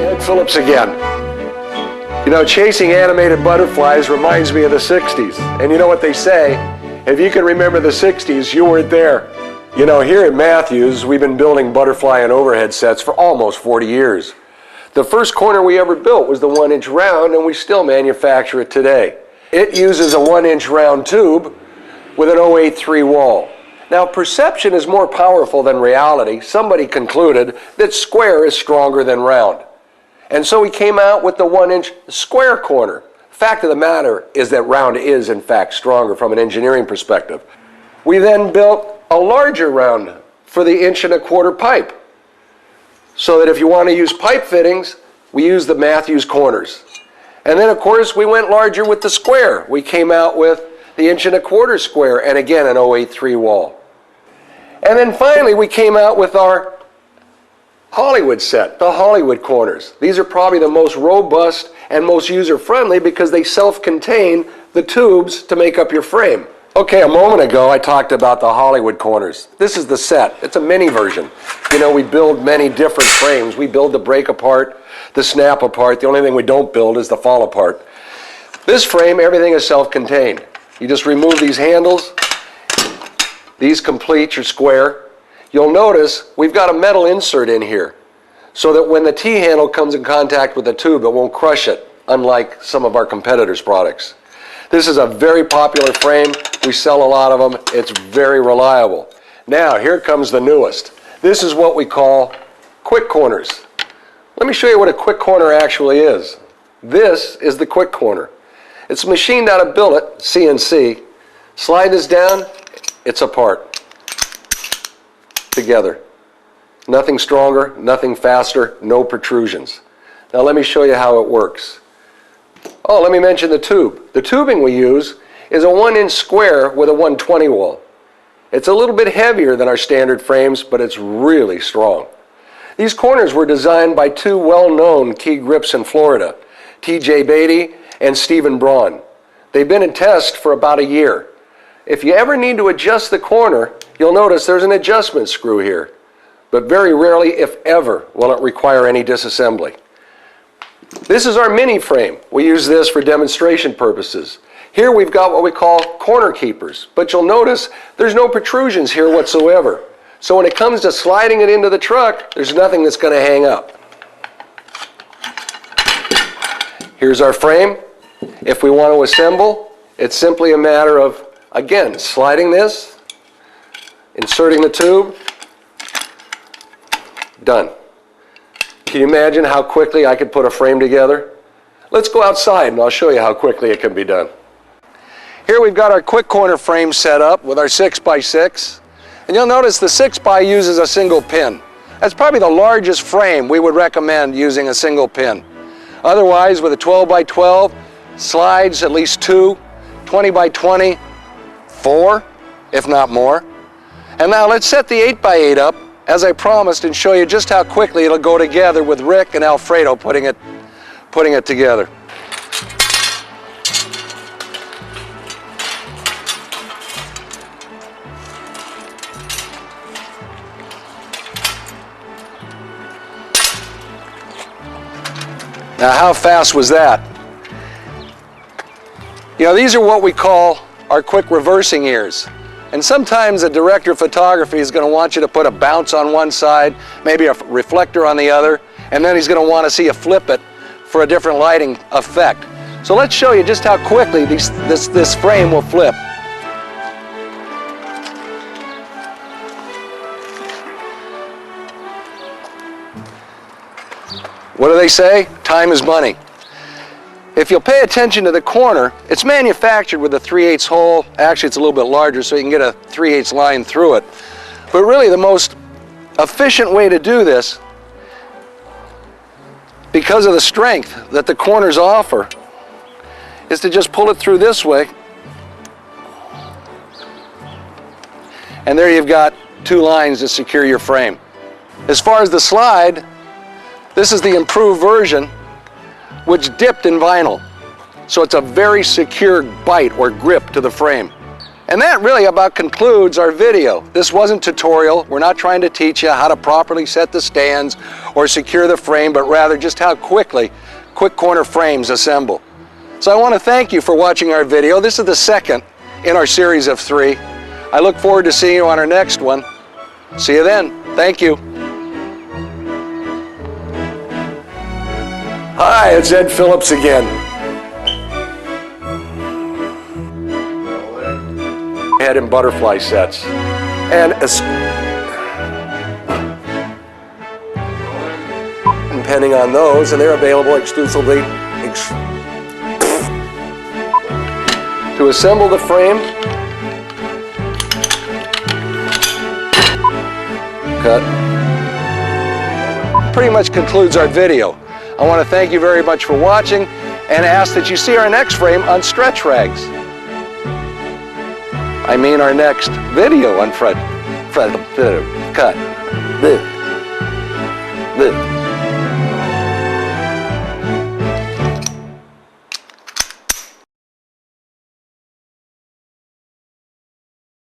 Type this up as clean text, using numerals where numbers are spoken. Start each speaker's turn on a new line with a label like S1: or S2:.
S1: Ed Phillips again. You know, chasing animated butterflies reminds me of the 60s. And you know what they say? If you can remember the 60s, you weren't there. You know, here at Matthews, we've been building butterfly and overhead sets for almost 40 years. The first corner we ever built was the 1-inch round, and we still manufacture it today. It uses a 1-inch round tube with an 083 wall. Now, perception is more powerful than reality. Somebody concluded that square is stronger than round. And so we came out with the 1-inch square corner. Fact of the matter is that round is, in fact, stronger from an engineering perspective. We then built a larger round for the 1.25-inch pipe, so that if you want to use pipe fittings, we use the Matthews corners. And then, of course, we went larger with the square. We came out with the 1.25-inch square, and again, an 083 wall. And then finally, we came out with our Hollywood set, the Hollywood corners. These are probably the most robust and most user-friendly because they self-contain the tubes to make up your frame. Okay, a moment ago I talked about the Hollywood corners. This is the set. It's a mini version. You know, we build many different frames. We build the break apart, the snap apart. The only thing we don't build is the fall apart. This frame, everything is self-contained. You just remove these handles. These complete your square. You'll notice we've got a metal insert in here so that when the T-handle comes in contact with the tube, it won't crush it, unlike some of our competitors' products. This is a very popular frame. We sell a lot of them. It's very reliable. Now, here comes the newest. This is what we call Quik corners. Let me show you what a Quik corner actually is. This is the Quik corner. It's machined out of billet, CNC. Slide this down, it's apart. Together. Nothing stronger, nothing faster, no protrusions. Now let me show you how it works. Oh, let me mention the tube. The tubing we use is a 1-inch square with a 120 wall. It's a little bit heavier than our standard frames, but it's really strong. These corners were designed by two well-known key grips in Florida, T.J. Beatty and Stephen Braun. They've been in test for about a year. If you ever need to adjust the corner, you'll notice there's an adjustment screw here. But very rarely, if ever, will it require any disassembly. This is our mini frame. We use this for demonstration purposes. Here we've got what we call corner keepers, but you'll notice there's no protrusions here whatsoever. So when it comes to sliding it into the truck, there's nothing that's going to hang up. Here's our frame. If we want to assemble, it's simply a matter of, again, sliding this, inserting the tube, done. Can you imagine how quickly I could put a frame together? Let's go outside and I'll show you how quickly it can be done. Here we've got our Quik corner frame set up with our 6x6. And you'll notice the 6x uses a single pin. That's probably the largest frame we would recommend using a single pin. Otherwise, with a 12x12, slides at least 2, 20x20, 4, if not more. And now let's set the 8x8 up, as I promised, and show you just how quickly it'll go together with Rick and Alfredo putting it together. Now, how fast was that? You know, these are what we call our Quik reversing ears. And sometimes a director of photography is going to want you to put a bounce on one side, maybe a reflector on the other, and then he's going to want to see you flip it for a different lighting effect. So let's show you just how quickly this frame will flip. What do they say? Time is money. If you'll pay attention to the corner, it's manufactured with a 3/8 hole. Actually, it's a little bit larger, so you can get a 3/8 line through it. But really, the most efficient way to do this, because of the strength that the corners offer, is to just pull it through this way. And there you've got 2 lines to secure your frame. As far as the slide, this is the improved version, which dipped in vinyl. So it's a very secure bite or grip to the frame. And that really about concludes our video. This wasn't tutorial. We're not trying to teach you how to properly set the stands or secure the frame, but rather just how quickly quick corner frames assemble. So I want to thank you for watching our video. This is the second in our series of 3. I look forward to seeing you on our next one. See you then. Thank you. Hi, it's Ed Phillips again. Head and butterfly sets. And depending on those, and they're available exclusively to assemble the frame. Cut. Pretty much concludes our video. I want to thank you very much for watching and ask that you see our next frame on stretch rags. I mean our next video on cut.